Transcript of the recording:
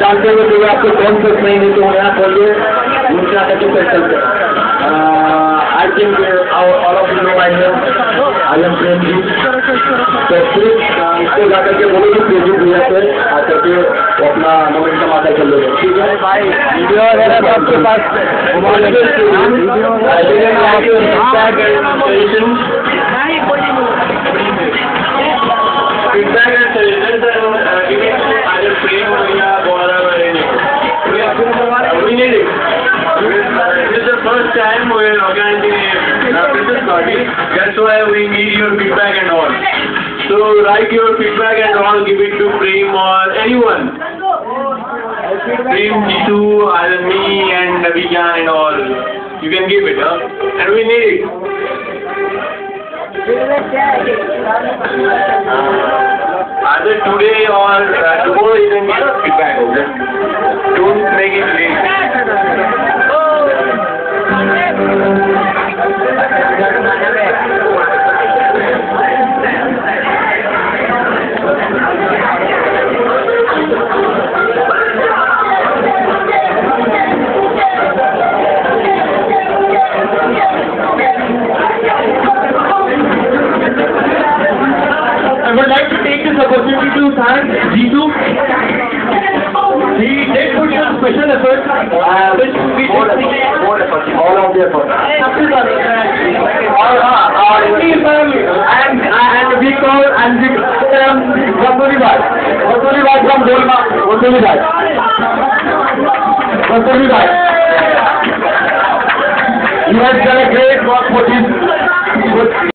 जानते हुए जो आपको कौन सा नहीं है तो यहाँ खोलिए उनका चलते I think all of you know my name. I am Premji. तो प्लीज इसको जाकर के बोलो कि प्रेमजी भैया से आकर के अपना मोमेंटम आकर कर लो, ठीक है भाई? वीडियो वगैरह आपके पास feedback and suggestions and giving either frame or Gaurav or anything. We need it. This is the first time we are organizing a business party. That's why we need your feedback and all. So write your feedback and all, give it to Prem or anyone. Prem, Jitu, either me and Nabijan and all. You can give it, huh? And we need it. Either today or tomorrow you can get feedback. Don't make it late. I would like to take this opportunity to thank Jitu. He did put some special effort. Which we did more effort. All of the effort. And we call and we Vasuli Bhai from Dolma. Vasuli Bhai. You have done a great work for this.